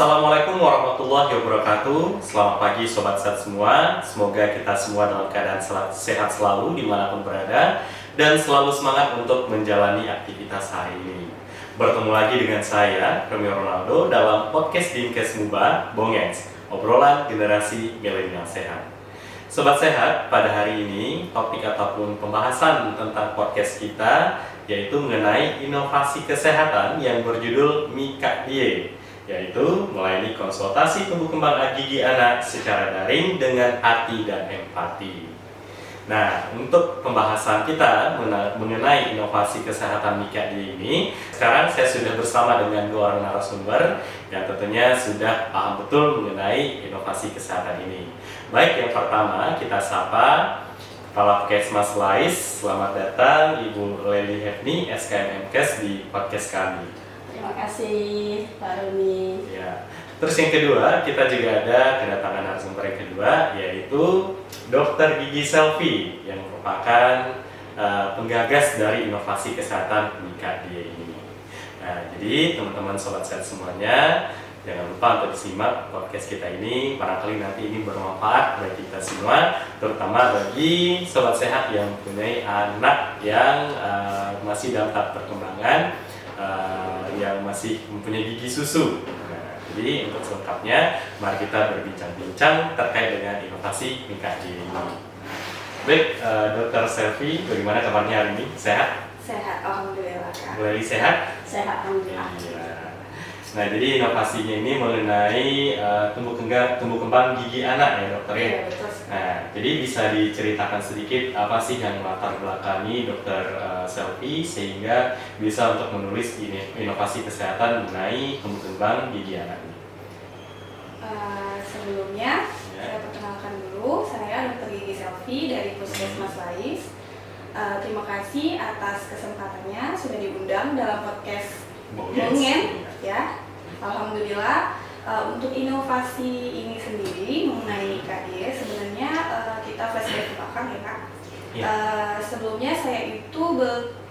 Assalamualaikum warahmatullahi wabarakatuh. Selamat pagi Sobat Sehat semua. Semoga kita semua dalam keadaan sehat selalu dimanapun berada dan selalu semangat untuk menjalani aktivitas hari ini. Bertemu lagi dengan saya, Romeo Ronaldo, dalam podcast Dinkes Muba Bongens, obrolan generasi milenial sehat. Sobat Sehat, pada hari ini topik ataupun pembahasan tentang podcast kita yaitu mengenai inovasi kesehatan yang berjudul Mika Die, yaitu melayani konsultasi tumbuh kembang gigi anak secara daring dengan hati dan empati. Nah, untuk pembahasan kita mengenai inovasi kesehatan Mika Die ini, sekarang saya sudah bersama dengan dua orang narasumber yang tentunya sudah paham betul mengenai inovasi kesehatan ini. Baik, yang pertama kita sapa Kepala Puskesmas Lais. Selamat datang Ibu Lely Hefni, SKM Menkes di podcast kami. Terima kasih Pak Rumi. Ya. Terus yang kedua, kita juga ada kedatangan narasumber yang kedua, yaitu Dr. Gigi Selvi yang merupakan penggagas dari inovasi kesehatan Mika Die ini. Nah, jadi teman-teman sobat sehat semuanya, jangan lupa untuk disimak podcast kita ini. Barangkali nanti ini bermanfaat bagi kita semua, terutama bagi sobat sehat yang mempunyai anak yang masih dalam tahap perkembangan, yang masih mempunyai gigi susu. Nah, jadi untuk selengkapnya, mari kita berbincang-bincang terkait dengan inovasi Mika Die ini. Baik, Dr. Selvi, bagaimana kabarnya hari ini? Sehat? Sehat, alhamdulillah Kak. Lely sehat? Sehat, alhamdulillah. Iya. Nah, jadi inovasinya ini mengenai tumbuh kembang gigi anak ya dokter ya? Iya, betul sekali. Nah, jadi bisa diceritakan sedikit apa sih yang latar belakangi dokter Selvi sehingga bisa untuk menulis inovasi kesehatan mengenai tumbuh kembang gigi anak ini? Sebelumnya, Ya. saya perkenalkan dulu, saya Dr. Gigi Selvi dari Puskesmas Lais. Terima kasih atas kesempatannya sudah diundang dalam podcast Bongen, ya. Alhamdulillah. Untuk inovasi ini sendiri mengenai Mika Die, sebenarnya kita flashback ke belakang ya Kak. Ya. Sebelumnya saya itu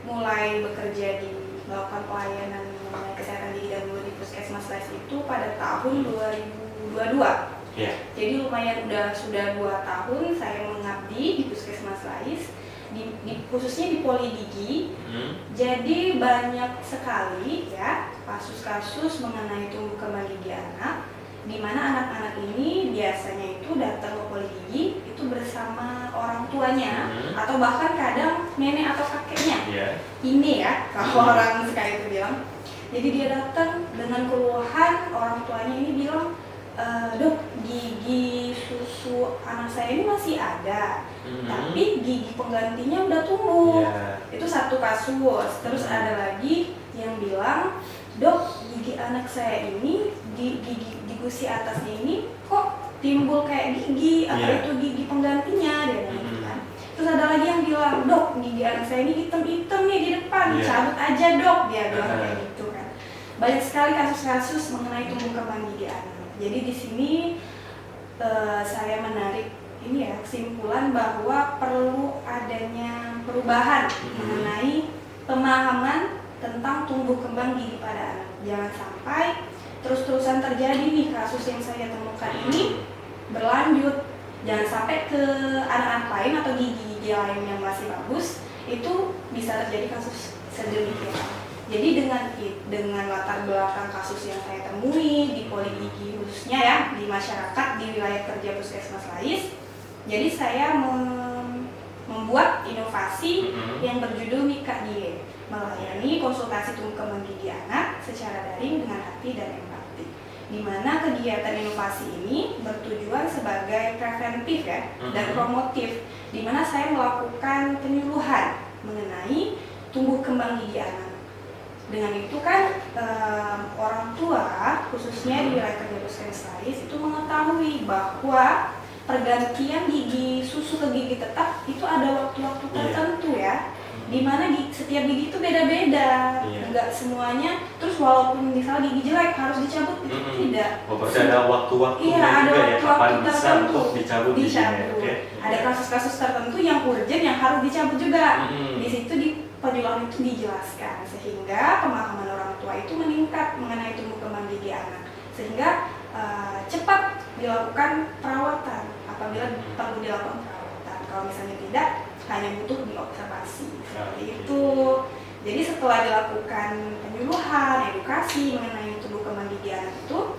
mulai bekerja di melakukan pelayanan mengenai kesehatan gigi dan mulut di Puskesmas Lais itu pada tahun 2022. Ya. Jadi lumayan sudah 2 tahun saya mengabdi di Puskesmas Lais, khususnya di poli gigi. Jadi banyak sekali ya kasus-kasus mengenai tumbuh kembang gigi anak, di mana anak-anak ini biasanya itu datang ke poli gigi itu bersama orang tuanya atau bahkan kadang nenek atau kakeknya. Ya. Ini ya kalau orang sekali itu bilang. Jadi dia datang dengan keluhan, orang tuanya ini bilang, "Dok, gigi susu anak saya ini masih ada, tapi gigi penggantinya udah tumbuh." Ya. Itu satu kasus. Terus ada lagi yang bilang, "Dok, gigi anak saya ini di gusi atasnya ini kok timbul kayak gigi, atau Yeah. itu gigi penggantinya," dia bilang gitu kan. Terus ada lagi yang bilang, "Dok, gigi anak saya ini hitam-hitam nih di depan, Yeah. cabut aja Dok," dia bilang kayak gitu kan. Banyak sekali kasus-kasus mengenai tumbuh kembang gigi anak. Jadi di sini saya menarik ini ya kesimpulan bahwa perlu adanya perubahan mengenai pemahaman tentang tumbuh kembang gigi pada anak. Jangan sampai terus-terusan terjadi nih kasus yang saya temukan ini berlanjut. Jangan sampai ke anak-anak lain atau gigi-gigi lain yang masih bagus itu bisa terjadi kasus sedemikian. Jadi dengan latar belakang kasus yang saya temui di poli gigi khususnya ya di masyarakat di wilayah kerja Puskesmas Lais, jadi saya membuat inovasi yang berjudul Mika Die, melayani konsultasi tumbuh kembang gigi anak secara daring dengan hati dan empati. Di mana kegiatan inovasi ini bertujuan sebagai preventif ya dan promotif, di mana saya melakukan penyuluhan mengenai tumbuh kembang gigi anak. Dengan itu kan orang tua khususnya di wilayah kerja Puskesmas Lais itu mengetahui bahwa pergantian gigi susu ke gigi tetap itu ada waktu-waktu tertentu ya, dimana setiap gigi itu beda-beda, nggak semuanya. Terus walaupun misalnya gigi jelek harus dicabut itu tidak. Berarti ada waktu-waktunya Iya, ada juga ya, kapan waktu-waktu bisa tertentu untuk dicabut giginya. Okay. Ada kasus-kasus tertentu yang urgent yang harus dicabut juga. Di situ di penyuluhan itu dijelaskan sehingga pemahaman orang tua itu meningkat mengenai tumbuh kembang gigi anak. sehingga cepat dilakukan perawatan apabila perlu dilakukan perawatan. Kalau misalnya tidak, hanya butuh diobservasi seperti itu. Jadi setelah dilakukan penyuluhan, edukasi mengenai tumbuh kembang gigi anak itu,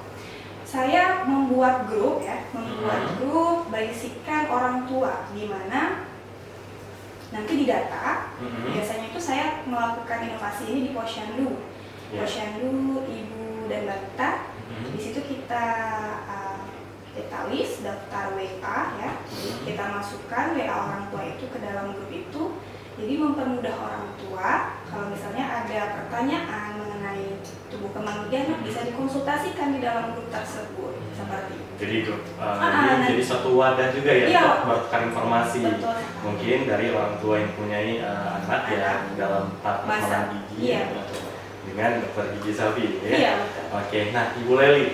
saya membuat grup grup berisikan orang tua, di mana nanti didata. Biasanya itu saya melakukan inovasi ini di Posyandu, Posyandu Ibu dan Balita. Di situ kita list daftar WA ya, kita masukkan WA orang tua itu ke dalam grup itu. Jadi mempermudah orang tua kalau misalnya ada pertanyaan mengenai tumbuh kembang gigi anak bisa dikonsultasikan di dalam grup tersebut seperti itu. Jadi grup jadi suatu wadah juga ya untuk bertukar informasi. Betul. Mungkin dari orang tua yang mempunyai anak yang dalam tahap kembang gigi dengan dokter gigi Selvi ya. Iya, betul. Oke, nah Ibu Leli,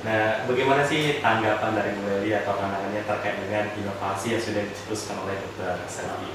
nah bagaimana sih tanggapan dari Ibu Leli atau pandangannya terkait dengan inovasi yang sudah dicetuskan oleh dokter Selvi?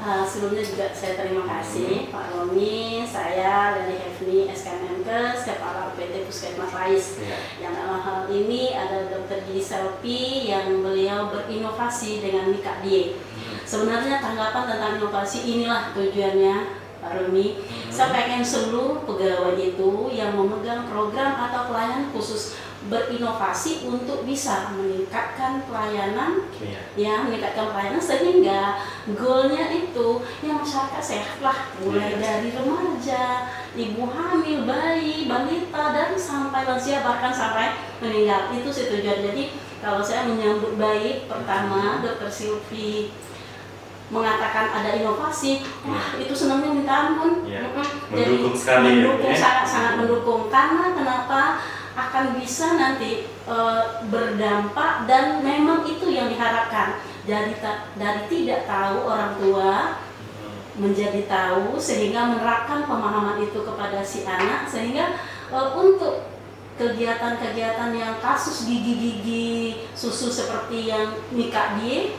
Sebelumnya juga saya terima kasih Pak Romi, saya dari Hefni SKMMkes, Kepala UPT Puskesmas Rais. Yang dalam hal ini ada Dr. Gigi Selvi yang beliau berinovasi dengan Mika Die. Sebenarnya tanggapan tentang inovasi inilah tujuannya Pak Romi. Saya pengen seluruh pegawai itu yang memegang program atau pelayanan khusus berinovasi untuk bisa meningkatkan pelayanan, meningkatkan pelayanan sehingga goalnya itu yang masyarakat sehat lah, mulai dari remaja, ibu hamil, bayi, balita dan sampai lansia bahkan sampai meninggal. Itu sih tujuan. Jadi kalau saya menyambut baik pertama Dr. Selvi mengatakan ada inovasi, wah itu senangnya minta ampun. Mendukung sekali. Mendukung, sangat mendukung. Karena kenapa? Akan bisa nanti berdampak dan memang itu yang diharapkan dari tidak tahu orang tua menjadi tahu sehingga menerapkan pemahaman itu kepada si anak sehingga untuk kegiatan-kegiatan yang kasus gigi-gigi susu seperti yang Mika Die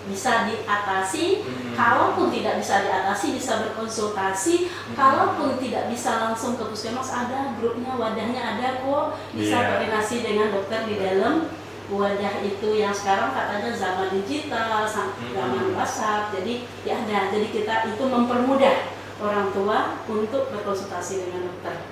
bisa diatasi. Kalaupun tidak bisa diatasi bisa berkonsultasi. Kalaupun tidak bisa langsung ke puskesmas ada grupnya, wadahnya ada kok, bisa koordinasi dengan dokter di dalam wadah itu yang sekarang katanya zaman digital, zaman WhatsApp. Jadi ya ada, jadi kita itu mempermudah orang tua untuk berkonsultasi dengan dokter.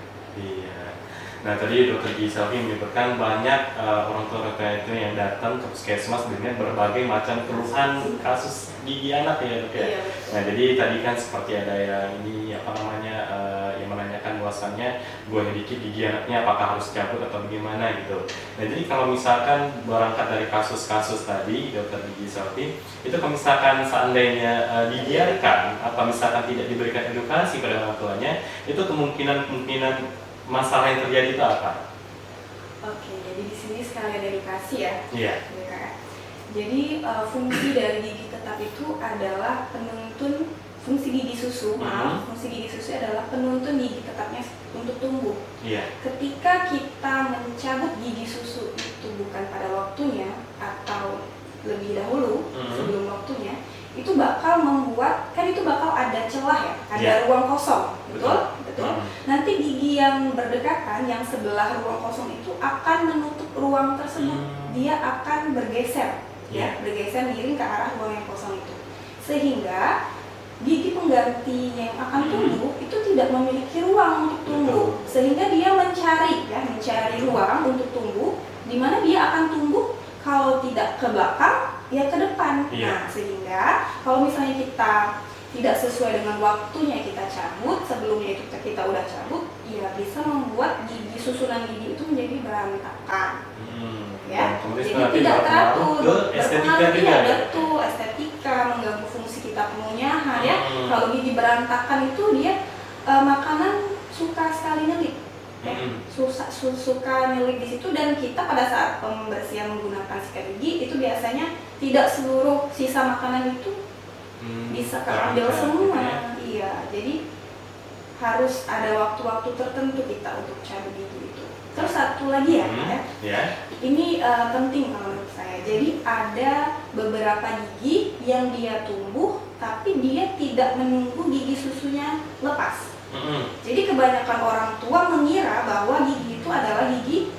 Nah tadi Dr. Gigi Selvi menyebutkan banyak orang tua itu yang datang ke puskesmas dengan berbagai macam keluhan kasus gigi anak ya dok ya. Nah jadi tadi kan seperti ada yang ini yang menanyakan bahwasannya buahnya dikit gigi anaknya apakah harus cabut atau bagaimana gitu. Nah jadi kalau misalkan berangkat dari kasus-kasus tadi Dr. Gigi Selvi itu kalau misalkan seandainya dibiarkan atau misalkan tidak diberikan edukasi pada orang tuanya itu kemungkinan masalah yang terjadi itu apa? Oke, jadi di sini sekali ada edukasi ya. Iya. Jadi fungsi dari gigi tetap itu adalah penuntun fungsi gigi susu. Fungsi gigi susu adalah penuntun gigi tetapnya untuk tumbuh. Iya. Ketika kita mencabut gigi susu itu bukan pada waktunya atau lebih dahulu sebelum waktunya, itu bakal membuat itu bakal ada celah ya, ada ruang kosong, betul. Nanti gigi yang berdekatan, yang sebelah ruang kosong itu akan menutup ruang tersebut, dia akan bergeser, bergeser miring ke arah ruang yang kosong itu, sehingga gigi pengganti yang akan tumbuh itu tidak memiliki ruang untuk tumbuh, sehingga dia mencari ruang untuk tumbuh, di mana dia akan tumbuh kalau tidak ke belakang ya ke depan. Nah sehingga kalau misalnya kita tidak sesuai dengan waktunya kita cabut, sebelumnya itu kita udah cabut, ya bisa membuat gigi susunan gigi itu menjadi berantakan. Jadi tidak teratur, betul, estetika, mengganggu fungsi kita pengunyahan ya. Kalau gigi berantakan itu dia makanan suka sekali nyelip. Suka nyelip di situ, dan kita pada saat pembersihan menggunakan sikat gigi itu biasanya tidak seluruh sisa makanan itu bisa keambil semua. Iya, jadi harus ada waktu-waktu tertentu kita untuk cabut gigi itu. Terus satu lagi ini penting kalau menurut saya. Jadi ada beberapa gigi yang dia tumbuh tapi dia tidak menunggu gigi susunya lepas. Jadi kebanyakan orang tua mengira bahwa gigi itu adalah gigi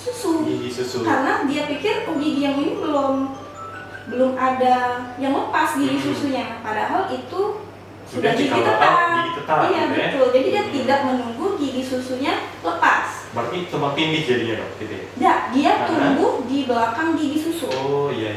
susu. Gigi susu. Karena dia pikir gigi yang ini belum ada yang lepas gigi susunya, padahal itu sudah gigi tetap. Gigi tetap. Iya gitu ya? betul. Jadi dia tidak menunggu gigi susunya lepas. Berarti tumpang tindih jadinya dok, gitu ya? Tidak, dia tumbuh di belakang gigi susu. Oh iya.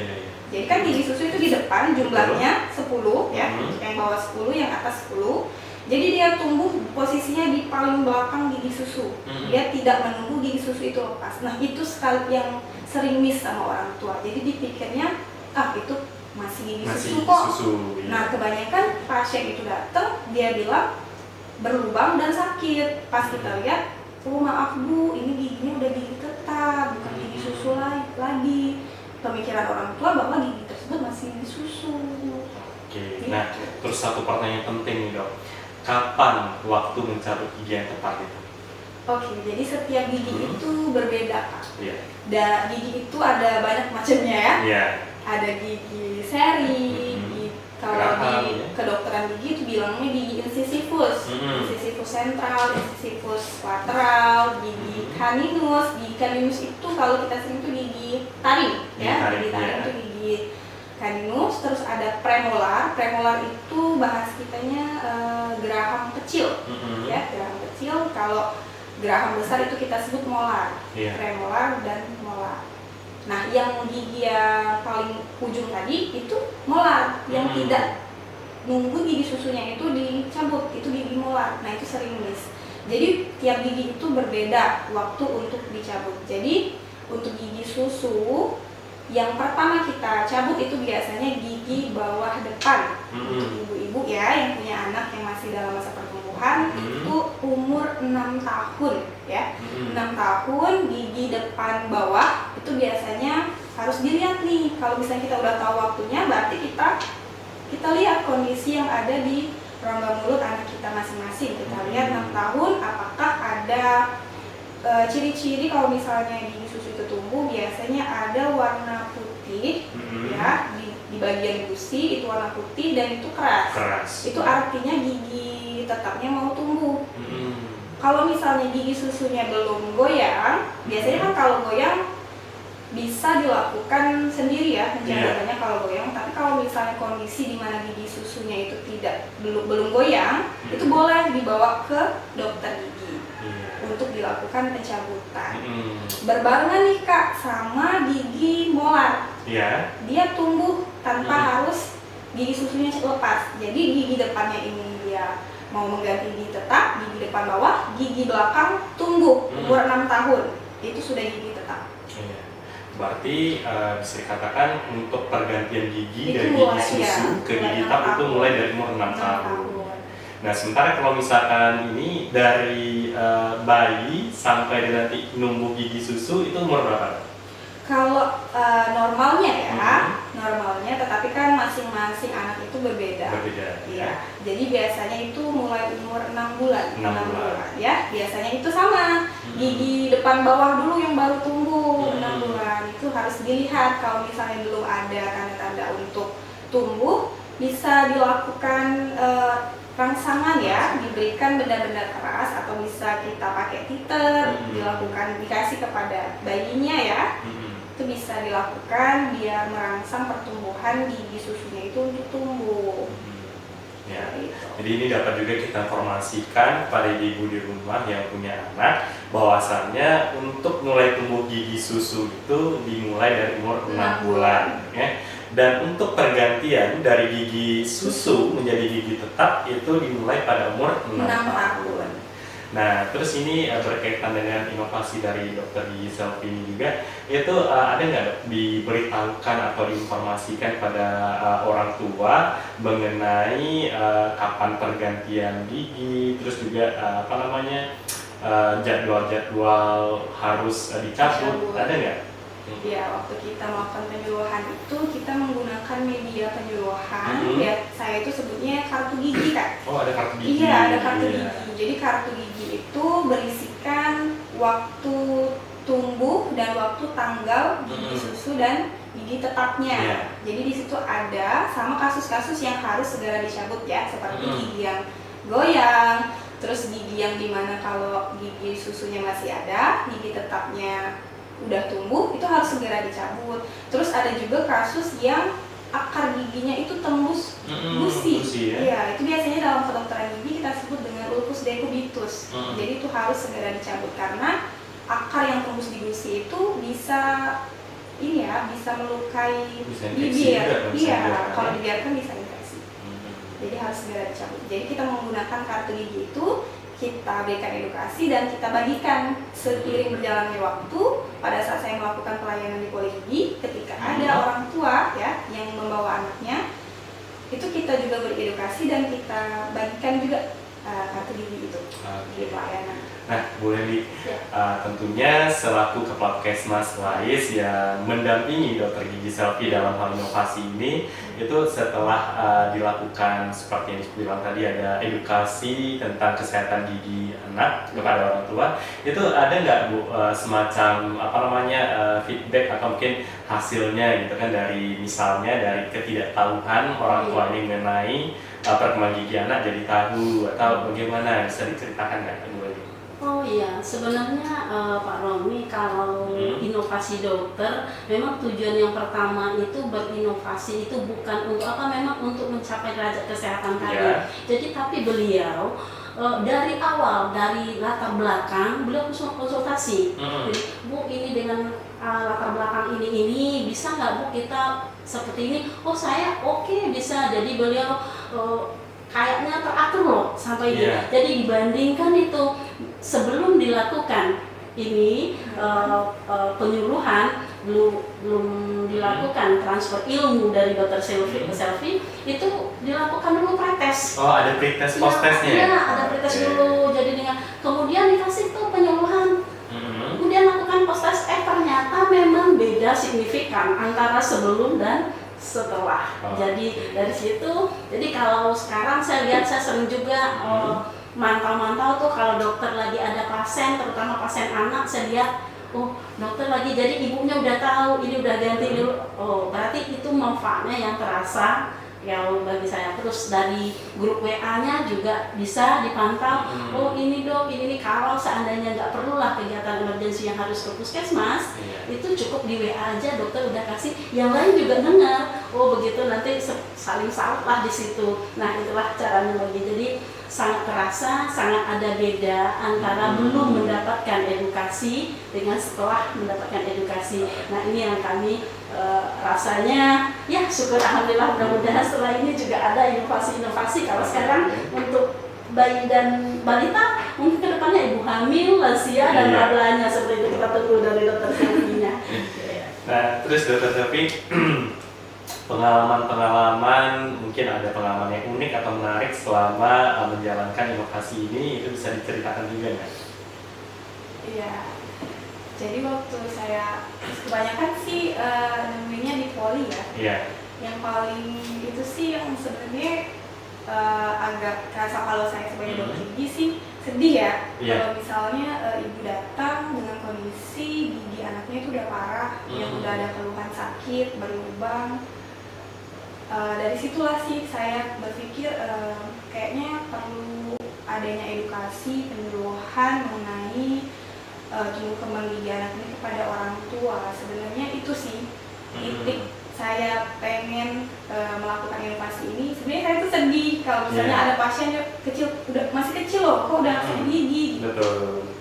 Jadi kan gigi susu itu di depan jumlahnya 10 ya, yang bawah 10, yang atas 10. Jadi dia tumbuh posisinya di paling belakang gigi susu. Dia tidak menunggu gigi susu itu lepas. Nah itu sekali yang sering miss sama orang tua. Jadi dipikirnya itu masih gigi susu kok. Iya. Nah kebanyakan pasien itu datang dia bilang berlubang dan sakit. Pas kita lihat, oh maaf bu, ini giginya udah gigi tetap, bukan gigi susu lagi. Pemikiran orang tua bahwa gigi tersebut masih gigi susu. Oke. Nah terus satu pertanyaan penting nih dok. Kapan waktu mencabut gigi yang tepat itu? Oke, jadi setiap gigi itu berbeda Kak. Iya. Gigi itu ada banyak macamnya ya. Iya. Ada gigi seri, kalau di kedokteran gigi itu bilangnya gigi incisivus, incisivus sentral, incisivus lateral, gigi caninus. Gigi caninus itu kalau kita sering itu gigi taring ya, gigi taring itu gigi caninus. Terus ada premolar. Premolar itu bahas kitanya geraham kecil ya, geraham kecil. Kalau geraham besar itu kita sebut molar, premolar dan molar. Nah yang gigi yang paling ujung tadi itu molar, yang tidak nunggu gigi susunya itu dicabut, itu gigi molar. Nah itu sering miss. Jadi tiap gigi itu berbeda waktu untuk dicabut. Jadi untuk gigi susu yang pertama kita cabut itu biasanya gigi bawah depan. Untuk ibu-ibu ya yang punya anak yang masih dalam masa pertumbuhan, itu umur 6 tahun ya. 6 tahun gigi depan bawah itu biasanya harus dilihat nih. Kalau misalnya kita udah tahu waktunya, berarti kita lihat kondisi yang ada di rongga mulut anak kita masing-masing. Kita lihat 6 tahun apakah ada ciri-ciri. Kalau misalnya gigi susu itu tumbuh, biasanya ada warna putih ya di bagian gusi, itu warna putih dan itu keras. Itu artinya gigi tetapnya mau tumbuh. Kalau misalnya gigi susunya belum goyang, biasanya kan kalau goyang bisa dilakukan sendiri ya penjagaannya kalau goyang. Tapi kalau misalnya kondisi di mana gigi susunya itu belum goyang, itu boleh dibawa ke dokter gigi untuk dilakukan pencabutan. Berbarengan nih Kak sama gigi molar. Dia tumbuh tanpa harus gigi susunya lepas. Jadi gigi depannya ini dia mau mengganti gigi tetap, gigi depan bawah, gigi belakang tumbuh umur 6 tahun. Itu sudah gigi tetap. Berarti bisa dikatakan untuk pergantian gigi dari gigi susu ke gigi tetap itu mulai dari umur 6 tahun. Nah sementara kalau misalkan ini dari bayi sampai nanti numbuh gigi susu itu umur berapa? Kalau normalnya ya, normalnya, tetapi kan masing-masing anak itu berbeda. Iya. Jadi biasanya itu mulai umur 6 bulan. 6 bulan. Ya, biasanya itu sama. Gigi depan bawah dulu yang baru tumbuh 6 bulan. Itu harus dilihat. Kalau misalnya belum ada tanda-tanda untuk tumbuh, bisa dilakukan rangsangan ya, diberikan benda-benda keras atau bisa kita pakai titer, dikasih kepada bayinya ya. Itu bisa dilakukan biar merangsang pertumbuhan gigi susunya itu untuk tumbuh. Ya. Jadi ini dapat juga kita informasikan pada ibu di rumah yang punya anak bahwasannya untuk mulai tumbuh gigi susu itu dimulai dari umur 6 bulan ya. Dan untuk pergantian dari gigi susu menjadi gigi tetap itu dimulai pada umur 6 tahun. Nah, terus ini berkaitan dengan inovasi dari Dokter Gigi Selfie ini juga, itu ada nggak diberitahukan atau diinformasikan pada orang tua mengenai kapan pergantian gigi, terus juga jadwal-jadwal harus dicabut, ada nggak? Ya, waktu kita melakukan penyuluhan itu kita menggunakan media penyuluhan. Ya, saya itu sebutnya kartu gigi Kak. Oh, ada kartu gigi. Iya, ada kartu gigi. Jadi kartu gigi itu berisikan waktu tumbuh dan waktu tanggal gigi susu dan gigi tetapnya. Jadi di situ ada sama kasus-kasus yang harus segera dicabut ya, seperti gigi yang goyang, terus gigi yang dimana kalau gigi susunya masih ada, gigi tetapnya udah tumbuh itu harus segera dicabut. Terus ada juga kasus yang akar giginya itu tembus gusi. Ya? Iya, itu biasanya dalam kedokteran gigi kita sebut dengan ulcus decubitus. Jadi itu harus segera dicabut karena akar yang tembus di gusi itu bisa bisa melukai bibir. Iya, kalau dibiarkan bisa infeksi. Jadi harus segera dicabut. Jadi kita menggunakan kartu gigi itu, kita berikan edukasi dan kita bagikan seiring berjalannya waktu. Pada saat saya melakukan pelayanan di Poli Gigi, ketika ada orang tua ya yang membawa anaknya, itu kita juga beri edukasi dan kita bagikan juga kartu gigi itu di pelayanan. Nah, boleh nih, tentunya selaku Kepala Puskesmas Lais yang mendampingi Dokter Gigi Selfie dalam hal inovasi ini, itu setelah dilakukan seperti yang dibilang tadi, ada edukasi tentang kesehatan gigi anak kepada orang tua, itu ada nggak Bu semacam feedback atau mungkin hasilnya gitu kan, dari misalnya dari ketidaktahuan orang tua ini mengenai perkembangan gigi anak jadi tahu atau bagaimana, bisa diceritakan nggak Bu? Oh iya, sebenarnya Pak Romi, kalau inovasi dokter, memang tujuan yang pertama itu berinovasi itu bukan untuk memang untuk mencapai derajat kesehatan tadi. Jadi tapi beliau dari awal, dari latar belakang, beliau konsultasi. Jadi, Bu, ini dengan latar belakang ini bisa nggak Bu kita seperti ini? Oh saya oke, bisa. Jadi beliau kayaknya teratur loh sampai ini. Jadi dibandingkan itu sebelum dilakukan ini penyuluhan, belum dilakukan transfer ilmu dari dokter selfie itu dilakukan dulu pretest. Oh, ada pretest post-testnya? Iya, ada pretest dulu. Jadi dengan kemudian dikasih tuh penyuluhan. Kemudian lakukan post-test, ternyata memang beda signifikan antara sebelum dan setelah. Jadi dari situ, jadi kalau sekarang saya lihat, saya sering juga mantau-mantau tuh kalau dokter lagi ada pasien, terutama pasien anak, saya lihat, oh dokter lagi, jadi ibunya udah tahu ini udah ganti dulu. Oh berarti itu manfaatnya yang terasa ya bagi saya. Terus dari grup WA-nya juga bisa dipantau. Oh ini dok, ini kalau seandainya nggak perlulah kegiatan emergensi yang harus ke puskesmas, itu cukup di WA aja, dokter udah kasih. Yang lain juga dengar. Oh begitu, nanti saling salut lah di situ. Nah itulah caranya bagi. Jadi sangat terasa, sangat ada beda antara belum mendapatkan edukasi dengan setelah mendapatkan edukasi. Nah ini yang kami rasanya ya syukur alhamdulillah, mudah-mudahan setelah ini juga ada inovasi-inovasi. Kalau sekarang untuk bayi dan balita, mungkin kedepannya ibu hamil, lansia dan lain-lainnya seperti itu kita tunggu dari dokter Selfie-nya. Nah terus dokter Selfie, pengalaman mungkin ada pengalaman yang unik atau menarik selama menjalankan inovasi ini, itu bisa diceritakan juga nggak? Iya, jadi waktu saya kebanyakan sih nemuinnya di Poli ya. Iya. Yang paling itu sih yang sebenarnya agak kerasa kalau saya sebagai dokter gigi sih sedih ya. Kalau misalnya ibu datang dengan kondisi gigi anaknya itu udah parah, yang udah ada keluhan sakit, berlubang. Dari situlah sih saya berpikir kayaknya perlu adanya edukasi, penyuluhan mengenai tumbuh kembang gigi anak ini kepada orang tua. Sebenarnya itu sih titik saya pengen melakukan inovasi ini. Sebenarnya saya tuh sedih kalau misalnya ada pasien kecil, masih kecil loh, kok udah sakit gigi. Betul.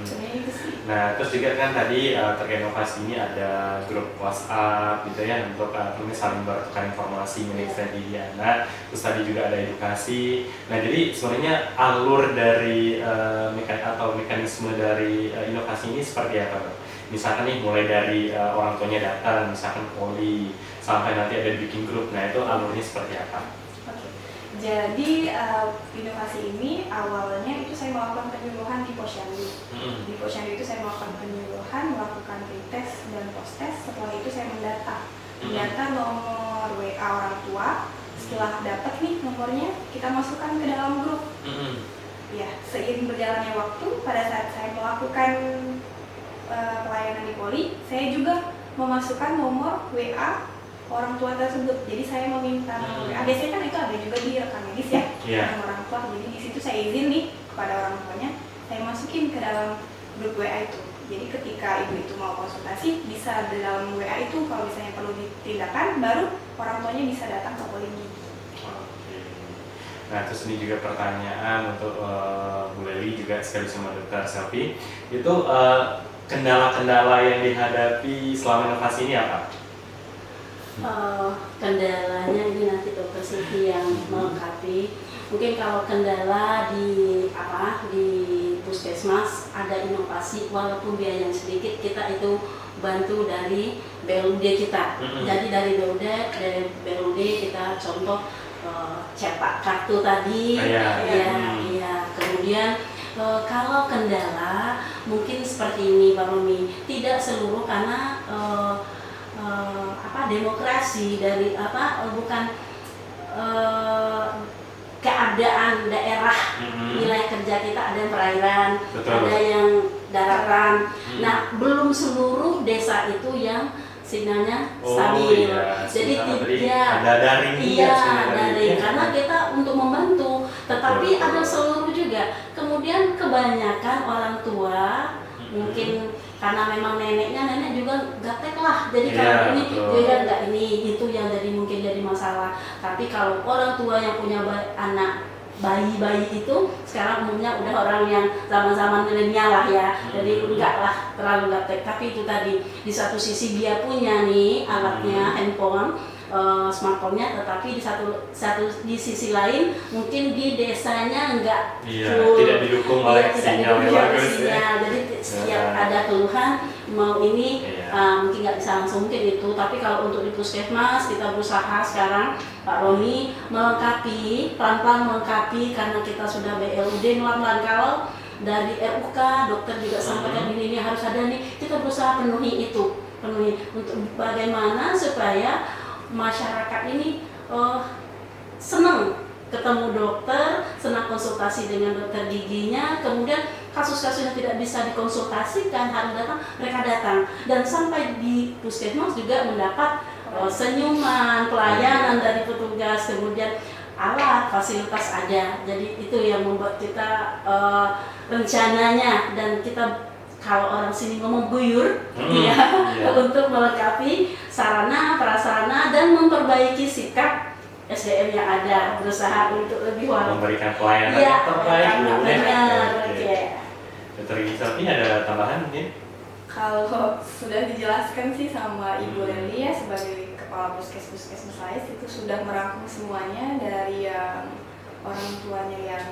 Sebenarnya itu sih. Nah terus juga kan tadi terkait inovasi ini ada grup WhatsApp gitu ya, untuk saling bertukar informasi mengenai kesehatan gigi anak. Terus tadi juga ada edukasi. Nah jadi sebenarnya alur dari mekanisme dari inovasi ini seperti apa, Pak? Misalkan nih mulai dari orang tuanya datang, misalkan Poli, sampai nanti ada bikin grup. Nah itu alurnya seperti apa? Jadi inovasi ini awalnya itu saya melakukan penyuluhan di Posyandu. Di Posyandu itu saya melakukan penyuluhan, melakukan pretest dan post-test. Setelah itu saya mendata nomor WA orang tua. Setelah dapat nih nomornya, kita masukkan ke dalam grup. Ya, seiring berjalannya waktu, pada saat saya melakukan pelayanan di Poli, saya juga memasukkan nomor WA orang tua tersebut. Jadi saya meminta nomor WA. Biasanya kan itu ada juga di rekam medis ya, nomor orang tua. Jadi di situ saya izin nih kepada orang tuanya, saya masukin ke dalam grup WA itu. Jadi ketika ibu itu mau konsultasi bisa di dalam WA itu, kalau misalnya perlu ditindakan baru orang tuanya bisa datang ke poli gigi. Oke. Nah, terus ini juga pertanyaan untuk Bu Leli juga sekali sama Dokter Selvi. Itu kendala-kendala yang dihadapi selama inovasi ini apa? Kendalanya ini nanti Dokter Silvi yang melengkapi. Mungkin kalau kendala di puskesmas ada inovasi, walaupun biayanya sedikit, kita itu bantu dari BLUD kita. Jadi dari BLUD kita contoh cetak kartu tadi, kemudian kalau kendala mungkin seperti ini Pak Romi, tidak seluruh karena demokrasi dari keadaan daerah, wilayah kerja kita ada yang perairan, ada yang daratan. Nah, belum seluruh desa itu yang sinyalnya stabil. Jadi tidak ada daring daring karena kita untuk membantu, tetapi ada seluruh juga. Kemudian kebanyakan orang tua mungkin karena memang nenek juga gaptek lah, jadi kalau ini juga enggak ini itu yang mungkin jadi masalah. Tapi kalau orang tua yang punya anak bayi itu sekarang umumnya udah orang yang zaman milenial lah ya, jadi enggak lah terlalu gaptek. Tapi itu tadi di satu sisi dia punya nih alatnya, handphone, smartphone-nya, tetapi di sisi lain mungkin di desanya enggak full, tidak didukung oleh sinyal yang bagus ya. Jadi setiap ada keluhan mau ini mungkin nggak bisa langsung mungkin itu. Tapi kalau untuk di puskesmas kita berusaha sekarang Pak Romi melengkapi, pelan-pelan melengkapi, karena kita sudah BLUD pelan-pelan. Kalau dari RUK dokter juga sampaikan ini harus ada nih, kita berusaha penuhi untuk bagaimana supaya masyarakat ini senang ketemu dokter, senang konsultasi dengan dokter giginya. Kemudian kasus-kasus yang tidak bisa dikonsultasikan harus datang, mereka datang, dan sampai di puskesmas juga mendapat senyuman, pelayanan dari petugas, kemudian alat, fasilitas ada. Jadi itu yang membuat kita rencananya, dan kita kalau orang sini ngomong guyur untuk melengkapi sarana, prasarana, dan memperbaiki sikap SDM yang ada, berusaha untuk lebih memberikan pelayanan yang terbaik. Dokter Gigi Selvi ada tambahan mungkin? Kalau sudah dijelaskan sih sama Ibu Leli ya, sebagai kepala puskesmas Lais, itu sudah merangkum semuanya, dari yang orang tuanya yang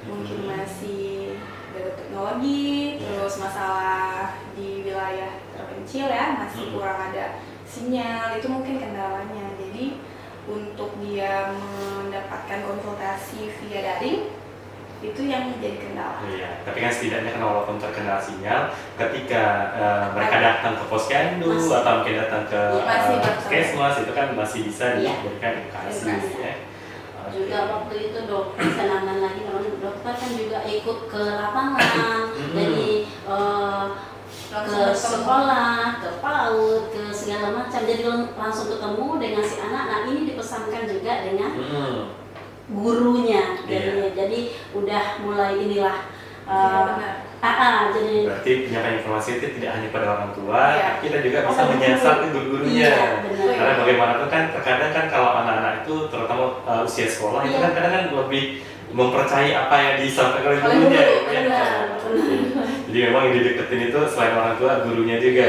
mungkin masih belajar teknologi, terus masalah di wilayah terpencil ya, masih kurang ada sinyal, itu mungkin kendalanya. Jadi untuk dia mendapatkan konsultasi via daring itu yang menjadi kendala. Iya, tapi kan setidaknya kan walaupun terkendala sinyal, ketika mereka datang ke posyandu atau mungkin datang ke puskesmas, itu kan masih bisa diberikan edukasi ya. Juga waktu itu dokter senangan lagi, dokter kan juga ikut ke lapangan, jadi ke sekolah, ke PAUD, ke segala macam, jadi langsung ketemu dengan si anak. Nah, ini dipesankan juga dengan gurunya, jadi udah mulai inilah jadi berarti penyampaian informasi itu tidak hanya pada orang tua, kita juga bisa menyasar ke guru-gurunya. Karena bagaimanapun kan terkadang kan kalau anak-anak itu terutama usia sekolah itu kan kadang kan lebih mempercayai apa yang disampaikan oleh gurunya. Jadi memang yang dideketin itu selain orang tua, gurunya juga.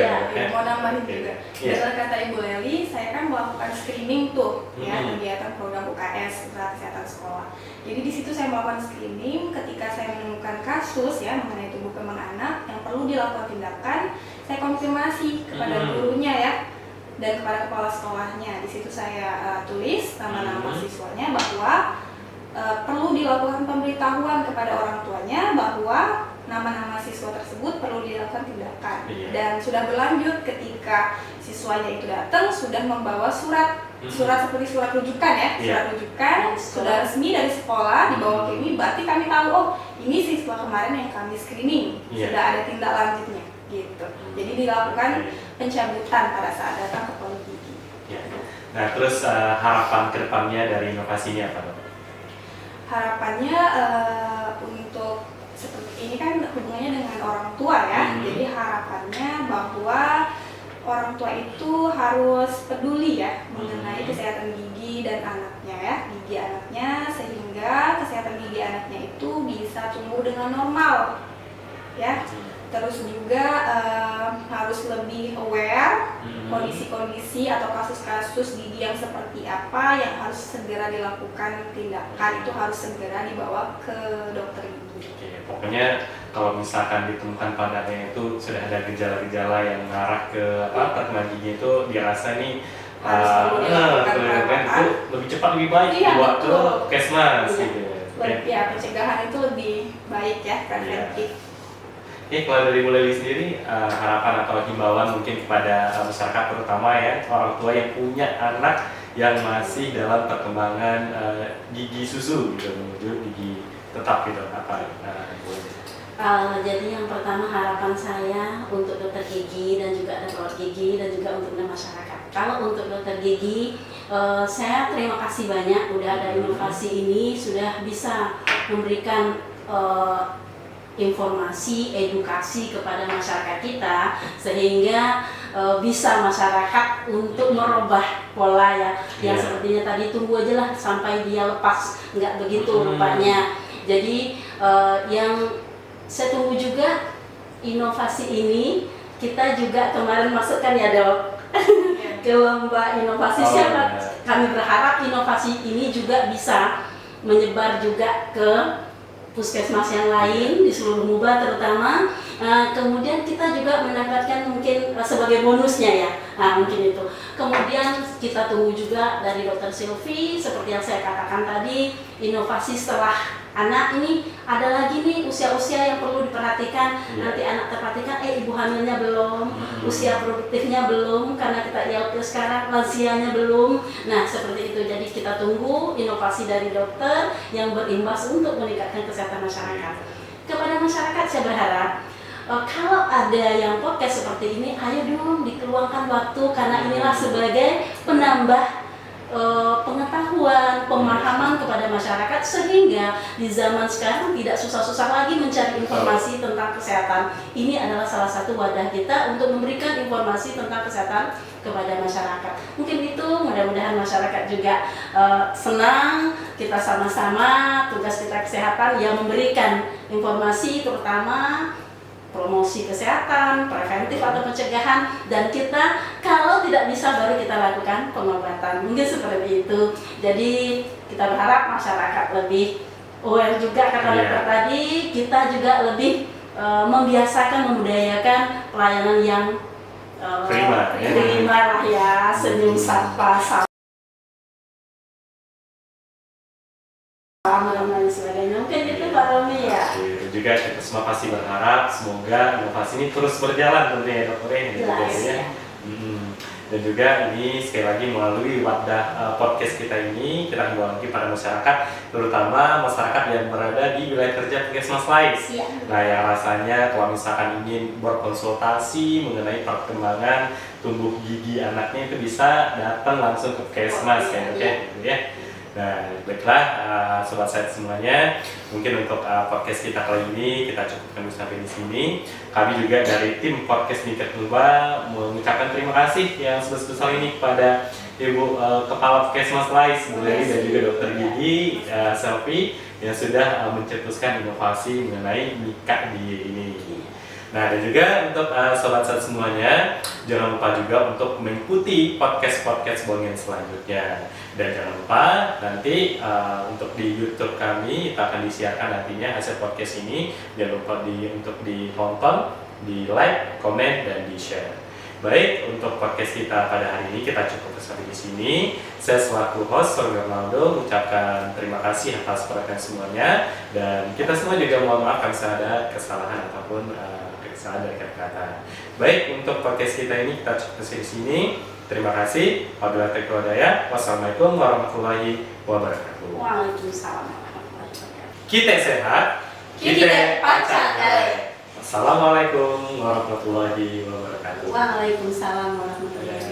Mau nambahin juga. Betul kata Ibu Leli, saya kan melakukan screening tuh, kegiatan program UKS, Usaha Kesehatan Sekolah. Jadi di situ saya melakukan screening. Ketika saya menemukan kasus mengenai tumbuh kembang anak yang perlu dilakukan tindakan, saya konfirmasi kepada gurunya dan kepada kepala sekolahnya. Di situ saya tulis nama-nama siswanya bahwa perlu dilakukan pemberitahuan kepada orang tuanya bahwa nama-nama siswa tersebut perlu dilakukan tindakan. Dan sudah berlanjut ketika siswanya itu datang sudah membawa surat seperti surat rujukan surat rujukan sudah resmi dari sekolah dibawa ke ini, berarti kami tahu ini siswa kemarin yang kami screening, sudah ada tindak lanjutnya gitu. Jadi dilakukan pencabutan pada saat datang ke poli gigi. Nah, terus harapan kedepannya dari inovasi ini apa, Dok? Harapannya untuk seperti ini kan hubungannya dengan orang tua ya. Jadi harapannya bahwa orang tua itu harus peduli ya mengenai kesehatan gigi dan anaknya ya, gigi anaknya, sehingga kesehatan gigi anaknya itu bisa tumbuh dengan normal ya. Terus juga harus lebih aware kondisi-kondisi atau kasus-kasus gigi yang seperti apa yang harus segera dilakukan tindakan, itu harus segera dibawa ke dokter gigi. Oke, pokoknya kalau misalkan ditemukan padanya itu sudah ada gejala-gejala yang mengarah ke perkembangan gigi itu dirasa nih itu lebih cepat lebih baik dibawa ke puskesmas gitu. Ya, pencegahan itu lebih baik ya, preventif. Oke, kalau dari mulai sendiri harapan atau himbauan mungkin kepada masyarakat terutama ya orang tua yang punya anak yang masih dalam perkembangan gigi susu gitu menuju gigi tetap gitu apa jadi yang pertama harapan saya untuk dokter gigi dan juga perawat gigi dan juga untuk masyarakat. Kalau untuk dokter gigi, saya terima kasih banyak udah ada inovasi ini sudah bisa memberikan informasi, edukasi kepada masyarakat kita sehingga bisa masyarakat untuk merubah pola ya yang sepertinya tadi tunggu aja lah sampai dia lepas, nggak begitu rupanya. Jadi yang saya tunggu juga inovasi ini kita juga kemarin masukkan ya dok ke lomba inovasi siapa. Kami berharap inovasi ini juga bisa menyebar juga ke puskesmas yang lain di seluruh MUBA terutama. Kemudian kita juga mendapatkan mungkin sebagai bonusnya ya, mungkin itu. Kemudian kita tunggu juga dari Dr. Sylvie seperti yang saya katakan tadi, inovasi setelah anak ini ada lagi nih usia-usia yang perlu diperhatikan. Nanti anak terperhatikan, ibu hamilnya belum, usia produktifnya belum, karena kita ILP sekarang lansianya belum. Nah seperti itu, jadi kita tunggu inovasi dari dokter yang berimbas untuk meningkatkan kesehatan masyarakat. Kepada masyarakat saya berharap kalau ada yang podcast seperti ini, ayo dong dikeluarkan waktu, karena inilah sebagai penambah pengetahuan, pemahaman kepada masyarakat sehingga di zaman sekarang tidak susah-susah lagi mencari informasi tentang kesehatan. Ini adalah salah satu wadah kita untuk memberikan informasi tentang kesehatan kepada masyarakat. Mungkin itu, mudah-mudahan masyarakat juga senang, kita sama-sama tugas kita kesehatan yang memberikan informasi terutama promosi kesehatan, preventif atau pencegahan, dan kita kalau tidak bisa baru kita lakukan pengobatan. Mungkin seperti itu. Jadi kita berharap masyarakat lebih aware juga kata dokter tadi, kita juga lebih membiasakan, memudayakan pelayanan yang prima lah ya, senyum sapa salam dan sebagainya. Mungkin itu Pak Romi ya. Juga kita semua pasti berharap semoga inovasi ini terus berjalan tentunya ya dokter ya. Dan juga ini sekali lagi melalui wadah podcast kita ini kita himbau lagi pada masyarakat, terutama masyarakat yang berada di wilayah kerja puskesmas lain. Nah yang rasanya kalau misalkan ingin berkonsultasi mengenai perkembangan tumbuh gigi anaknya itu bisa datang langsung ke puskesmas ya. Nah, baiklah sobat sehat semuanya, mungkin untuk podcast kita kali ini kita cukupkan sampai di sini. Kami juga dari tim podcast Nikah Muba mengucapkan terima kasih yang sebesar ini kepada Ibu Kepala Puskesmas Lais, Bu Leli, dan juga Dokter Gigi Selfie yang sudah mencetuskan inovasi mengenai nikah di ini. Nah, dan juga untuk sobat sehat semuanya, jangan lupa juga untuk mengikuti podcast Bongen selanjutnya. Dan jangan lupa nanti untuk di YouTube kami kita akan disiarkan nantinya hasil podcast ini. Jangan lupa untuk ditonton, di like, komen, dan di share. Baik, untuk podcast kita pada hari ini kita cukup sampai di sini. Saya selaku host Sorry Ronaldo mengucapkan terima kasih atas perhatian semuanya, dan kita semua juga mohon maaf kalau ada kesalahan ataupun kesalahan dari kata-kata. Baik, untuk podcast kita ini kita cukup di sini. Terima kasih. Wabillahi taufiq wal hidayah. Wassalamualaikum warahmatullahi wabarakatuh. Waalaikumsalam warahmatullahi wabarakatuh. Kita sehat, kita pacar. Assalamualaikum warahmatullahi wabarakatuh. Waalaikumsalam warahmatullahi wabarakatuh.